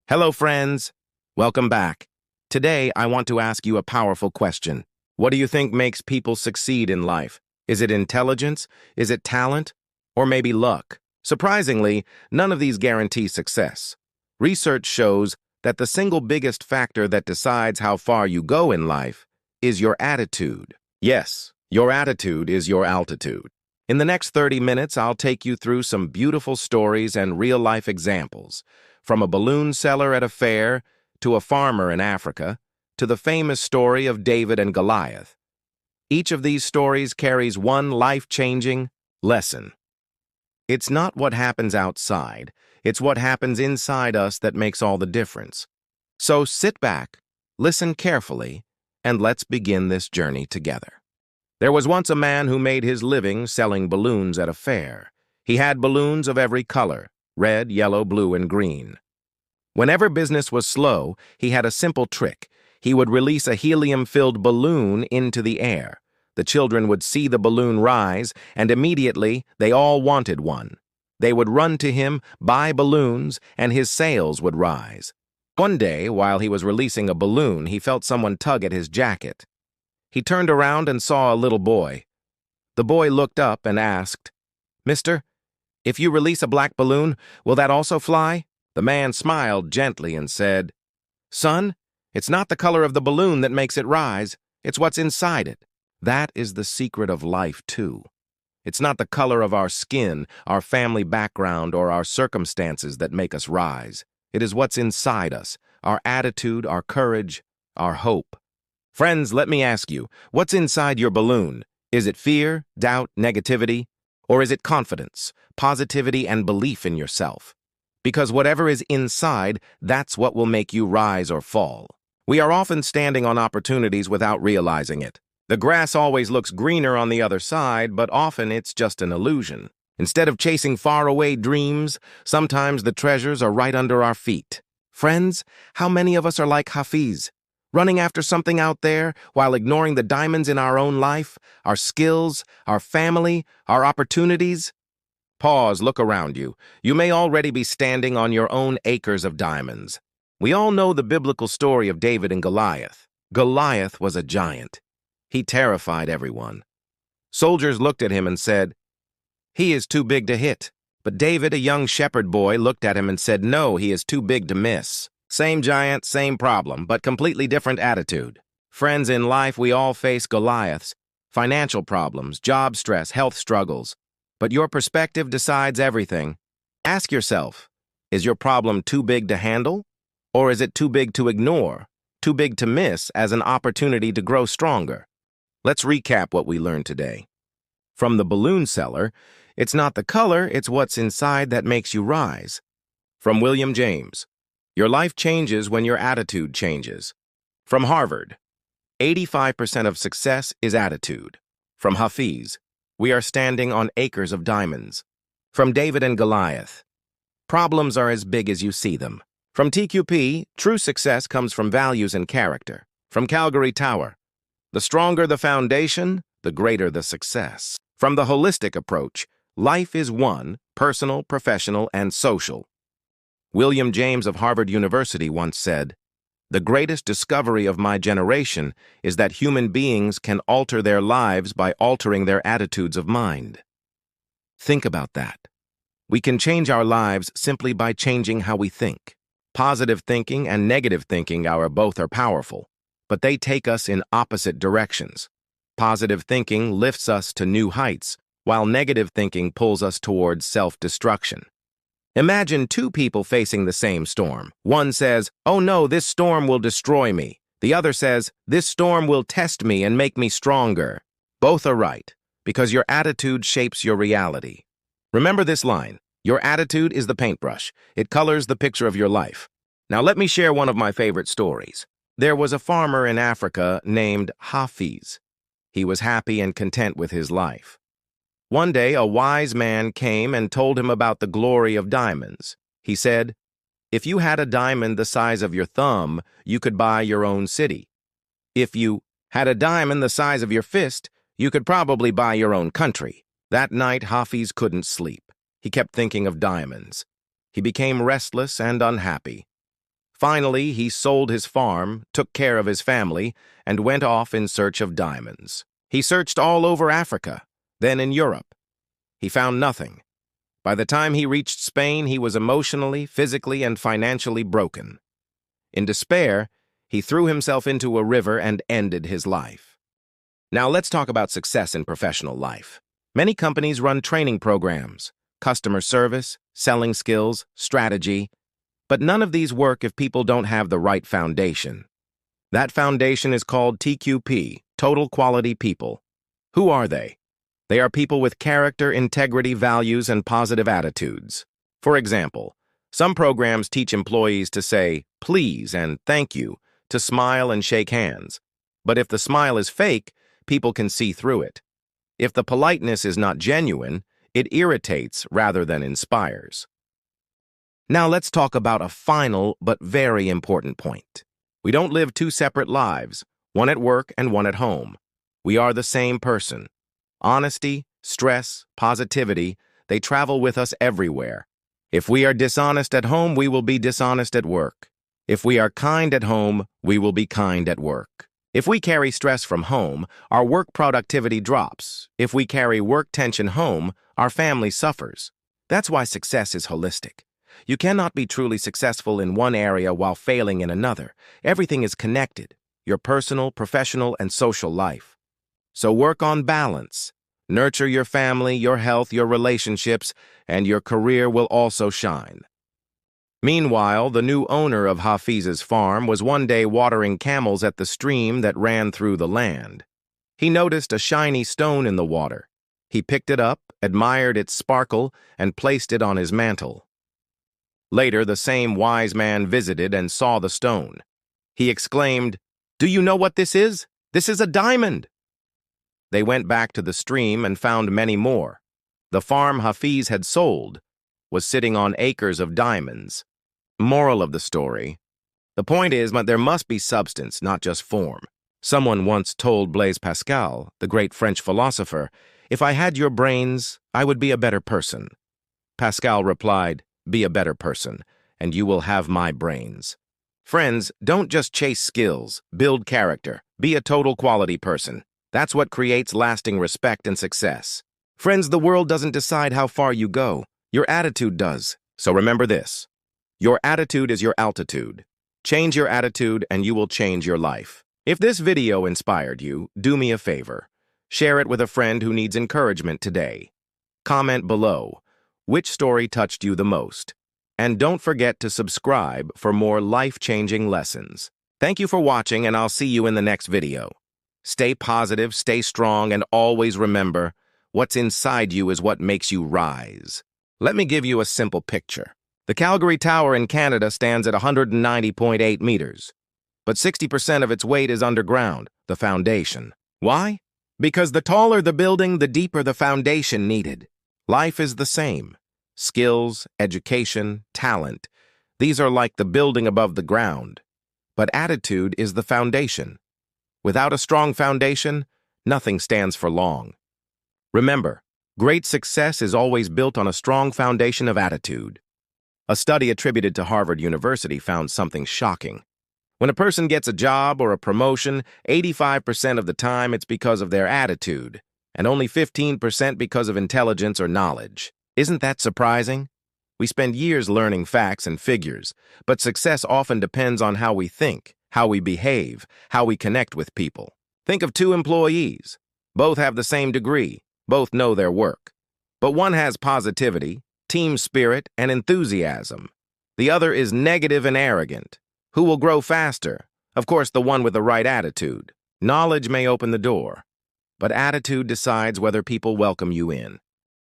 Hello, friends. Welcome back. Today, I want to ask you a powerful question. What do you think makes people succeed in life? Is it intelligence? Is it talent? Or maybe luck? Surprisingly, none of these guarantee success. Research shows that the single biggest factor that decides how far you go in life is your attitude. Yes, your attitude is your altitude. In the next 30 minutes, I'll take you through some beautiful stories and real-life examples, from a balloon seller at a fair, to a farmer in Africa, to the famous story of David and Goliath. Each of these stories carries one life-changing lesson. It's not what happens outside, it's what happens inside us that makes all the difference. So sit back, listen carefully, and let's begin this journey together. There was once a man who made his living selling balloons at a fair. He had balloons of every color: red, yellow, blue, and green. Whenever business was slow, he had a simple trick. He would release a helium-filled balloon into the air. The children would see the balloon rise, and immediately they all wanted one. They would run to him, buy balloons, and his sales would rise. One day, while he was releasing a balloon, he felt someone tug at his jacket. He turned around and saw a little boy. The boy looked up and asked, "Mister, if you release a black balloon, will that also fly?" The man smiled gently and said, "Son, it's not the color of the balloon that makes it rise, it's what's inside it." That is the secret of life, too. It's not the color of our skin, our family background, or our circumstances that make us rise. It is what's inside us, our attitude, our courage, our hope. Friends, let me ask you, what's inside your balloon? Is it fear, doubt, negativity? Or is it confidence, positivity, and belief in yourself? Because whatever is inside, that's what will make you rise or fall. We are often standing on opportunities without realizing it. The grass always looks greener on the other side, but often it's just an illusion. Instead of chasing faraway dreams, sometimes the treasures are right under our feet. Friends, how many of us are like Hafiz, running after something out there while ignoring the diamonds in our own life, our skills, our family, our opportunities? Pause, look around you. You may already be standing on your own acres of diamonds. We all know the biblical story of David and Goliath. Goliath was a giant. He terrified everyone. Soldiers looked at him and said, "He is too big to hit." But David, a young shepherd boy, looked at him and said, "No, he is too big to miss." Same giant, same problem, but completely different attitude. Friends, in life we all face Goliaths, financial problems, job stress, health struggles. But your perspective decides everything. Ask yourself, is your problem too big to handle? Or is it too big to ignore, too big to miss as an opportunity to grow stronger? Let's recap what we learned today. From the balloon seller, it's not the color, it's what's inside that makes you rise. From William James, your life changes when your attitude changes. From Harvard, 85% of success is attitude. From Hafiz, we are standing on acres of diamonds. From David and Goliath, problems are as big as you see them. From TQP, true success comes from values and character. From Calgary Tower, the stronger the foundation, the greater the success. From the holistic approach, life is one, personal, professional, and social. William James of Harvard University once said, "The greatest discovery of my generation is that human beings can alter their lives by altering their attitudes of mind." Think about that. We can change our lives simply by changing how we think. Positive thinking and negative thinking both are powerful, but they take us in opposite directions. Positive thinking lifts us to new heights, while negative thinking pulls us towards self-destruction. Imagine two people facing the same storm. One says, "Oh no, this storm will destroy me." The other says, "This storm will test me and make me stronger." Both are right, because your attitude shapes your reality. Remember this line, your attitude is the paintbrush. It colors the picture of your life. Now let me share one of my favorite stories. There was a farmer in Africa named Hafiz. He was happy and content with his life. One day, a wise man came and told him about the glory of diamonds. He said, "If you had a diamond the size of your thumb, you could buy your own city. If you had a diamond the size of your fist, you could probably buy your own country." That night, Hafiz couldn't sleep. He kept thinking of diamonds. He became restless and unhappy. Finally, he sold his farm, took care of his family, and went off in search of diamonds. He searched all over Africa, then in Europe. He found nothing. By the time he reached Spain, he was emotionally, physically, and financially broken. In despair, he threw himself into a river and ended his life. Now let's talk about success in professional life. Many companies run training programs, customer service, selling skills, strategy, but none of these work if people don't have the right foundation. That foundation is called TQP, Total Quality People. Who are they? They are people with character, integrity, values, and positive attitudes. For example, some programs teach employees to say please and thank you, to smile and shake hands. But if the smile is fake, people can see through it. If the politeness is not genuine, it irritates rather than inspires. Now let's talk about a final but very important point. We don't live two separate lives, one at work and one at home. We are the same person. Honesty, stress, positivity, they travel with us everywhere. If we are dishonest at home, we will be dishonest at work. If we are kind at home, we will be kind at work. If we carry stress from home, our work productivity drops. If we carry work tension home, our family suffers. That's why success is holistic. You cannot be truly successful in one area while failing in another. Everything is connected, your personal, professional, and social life. So work on balance. Nurture your family, your health, your relationships, and your career will also shine. Meanwhile, the new owner of Hafiz's farm was one day watering camels at the stream that ran through the land. He noticed a shiny stone in the water. He picked it up, admired its sparkle, and placed it on his mantle. Later, the same wise man visited and saw the stone. He exclaimed, "Do you know what this is? This is a diamond!" They went back to the stream and found many more. The farm Hafiz had sold was sitting on acres of diamonds. Moral of the story: the point is that there must be substance, not just form. Someone once told Blaise Pascal, the great French philosopher, "If I had your brains, I would be a better person." Pascal replied, "Be a better person, and you will have my brains." Friends, don't just chase skills, build character, be a total quality person. That's what creates lasting respect and success. Friends, the world doesn't decide how far you go. Your attitude does. So remember this: your attitude is your altitude. Change your attitude and you will change your life. If this video inspired you, do me a favor. Share it with a friend who needs encouragement today. Comment below, which story touched you the most? And don't forget to subscribe for more life-changing lessons. Thank you for watching, and I'll see you in the next video. Stay positive, stay strong, and always remember, what's inside you is what makes you rise. Let me give you a simple picture. The Calgary Tower in Canada stands at 190.8 meters, but 60% of its weight is underground, the foundation. Why? Because the taller the building, the deeper the foundation needed. Life is the same. Skills, education, talent, these are like the building above the ground. But attitude is the foundation. Without a strong foundation, nothing stands for long. Remember, great success is always built on a strong foundation of attitude. A study attributed to Harvard University found something shocking. When a person gets a job or a promotion, 85% of the time it's because of their attitude, and only 15% because of intelligence or knowledge. Isn't that surprising? We spend years learning facts and figures, but success often depends on how we think, how we behave, how we connect with people. Think of two employees. Both have the same degree, both know their work. But one has positivity, team spirit, and enthusiasm. The other is negative and arrogant. Who will grow faster? Of course, the one with the right attitude. Knowledge may open the door, but attitude decides whether people welcome you in.